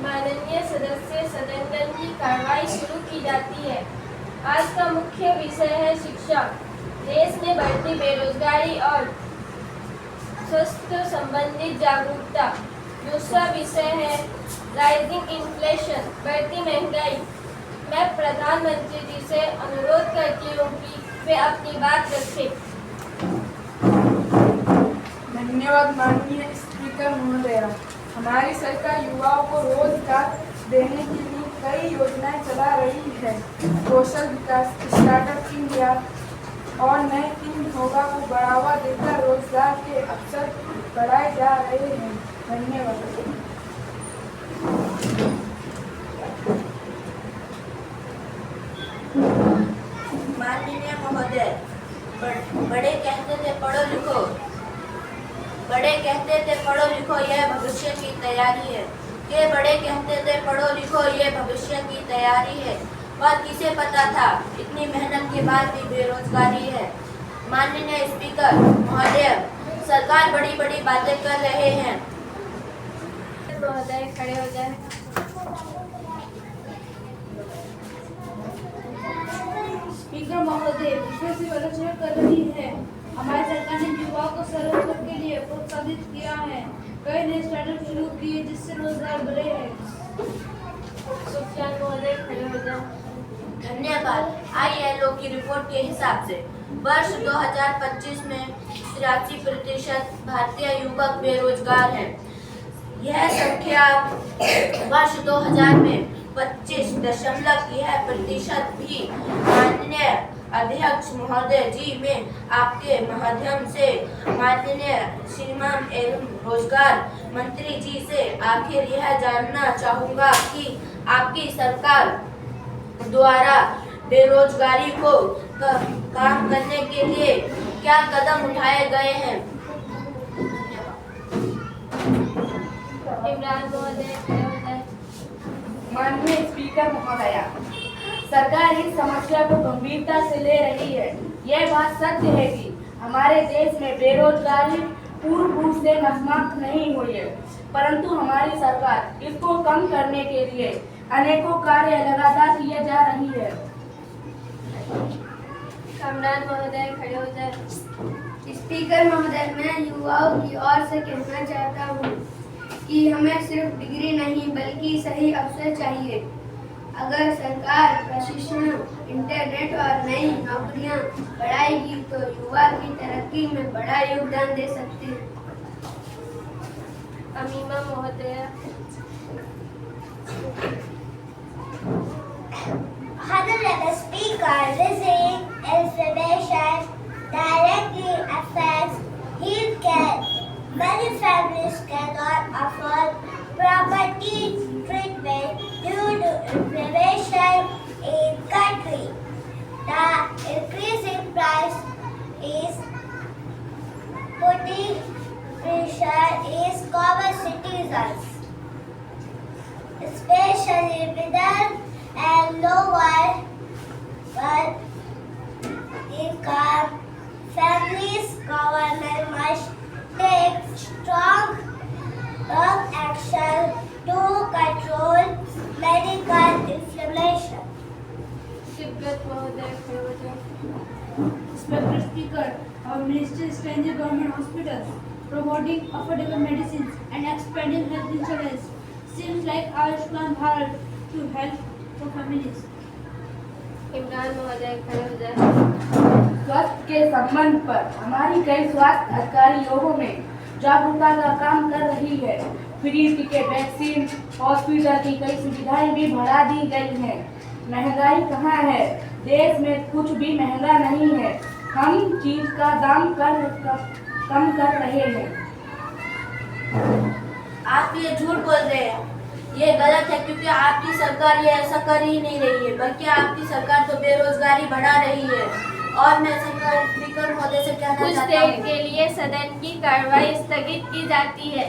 माननीय सदस्य, सदन की कार्रवाई शुरू की जाती है। आज का मुख्य विषय है शिक्षा। देश में बढ़ती बेरोजगारी और स्वास्थ्य संबंधित जागरूकता। दूसरा विषय है राइजिंग इन्फ्लेशन, बढ़ती महंगाई। मैं प्रधानमंत्री जी से अनुरोध करती हूँ कि वे अपनी बात रखें। धन्यवाद माननीय स्पीकर महोदया। हमारी सरकार युवाओं को रोजगार देने के लिए कई योजनाएं चला रही है। कौशल विकास, स्टार्टअप इंडिया और नए टीम होगा को बढ़ावा देकर रोजगार के अवसर बढ़ाए जा रहे हैं। धन्यवाद। माननीय महोदय, बड़े कहते थे पढ़ो लिखो, बड़े कहते थे पढ़ो लिखो यह भविष्य की तैयारी है। के बड़े कहते थे पढ़ो लिखो ये भविष्य की तैयारी है। और किसे पता था इतनी मेहनत के बाद भी बेरोजगारी है। माननीय स्पीकर महोदय, सरकार बड़ी बड़ी बातें कर रहे हैं। महोदय खड़े हो जाए। स्पीकर महोदय, विषय से आलोचना कर रही है। हमारी सरकार ने युवाओं को स्वरोजगार के लिए प्रोत्साहित किया है। कई नए स्टार्टअप शुरू किए जिससे रोजगार बढ़े हैं। सुखचांद महोदय खड़े हो जाए। धन्यवाद। ILO की रिपोर्ट के हिसाब से वर्ष 2025 में 83% भारतीय युवक बेरोजगार हैं। यह संख्या वर्ष 2000 में 25.1% भी। माननीय अध्यक्ष महोदय जी, मैं आपके माध्यम से माननीय श्रीमान एवं रोजगार मंत्री जी से आखिर यह जानना चाहूँगा कि आपकी सरकार द्वारा बेरोजगारी को कम करने के लिए क्या कदम उठाए गए हैं। इमरान महोदय खड़े हो जाए। माननीय स्पीकर महोदया, सरकार इस समस्या को गंभीरता से ले रही है। यह बात सत्य है कि हमारे देश में बेरोजगारी पूर्ण रूप से समाप्त नहीं हुई है, परंतु हमारी सरकार इसको कम करने के लिए अनेकों कार्य लगातार किए जा रही है। कामरान महोदय खड़े हो जाए। स्पीकर महोदय, मैं युवाओं की ओर से कहना चाहता हूँ कि हमें सिर्फ डिग्री नहीं बल्कि सही अवसर चाहिए। अगर सरकार प्रशिक्षण, इंटरनेट और नई नौकरियां बढ़ाएगी तो युवा की तरक्की में बड़ा योगदान दे सकती है। अमीमा महोदय। Honorable Speaker, raising information directly affects healthcare. Many families cannot afford property treatment due to inflation in country. The increasing price is putting pressure on common citizens, especially middle and lower income families. Government must take strong action to control medical inflation. Tibet महोदय खड़े हो जाए। Respected Speaker, our ministry is strengthening government hospitals, promoting affordable medicines and expanding health insurance. Seems like Ayushman Bharat to help for families. Imran महोदय खड़े हो जाए। स्वास्थ्य के संबंध पर हमारी कई स्वास्थ्य अधिकारी लोगों में जागरूकता का काम कर रही है। फ्री टिकट, वैक्सीन, हॉस्पिटल की कई सुविधाएं भी बढ़ा दी गई हैं। महंगाई कहाँ है? देश में कुछ भी महंगा नहीं है। हम चीज का दाम कम कर रहे हैं। आप ये झूठ बोल रहे हैं, ये गलत है, क्योंकि आपकी सरकार ये ऐसा कर ही नहीं रही है, बल्कि आपकी सरकार तो बेरोजगारी बढ़ा रही है। और मैं स्पीकर महोदय से कहना कुछ चाहता देर हूँ के लिए सदन की कार्रवाई स्थगित की जाती है।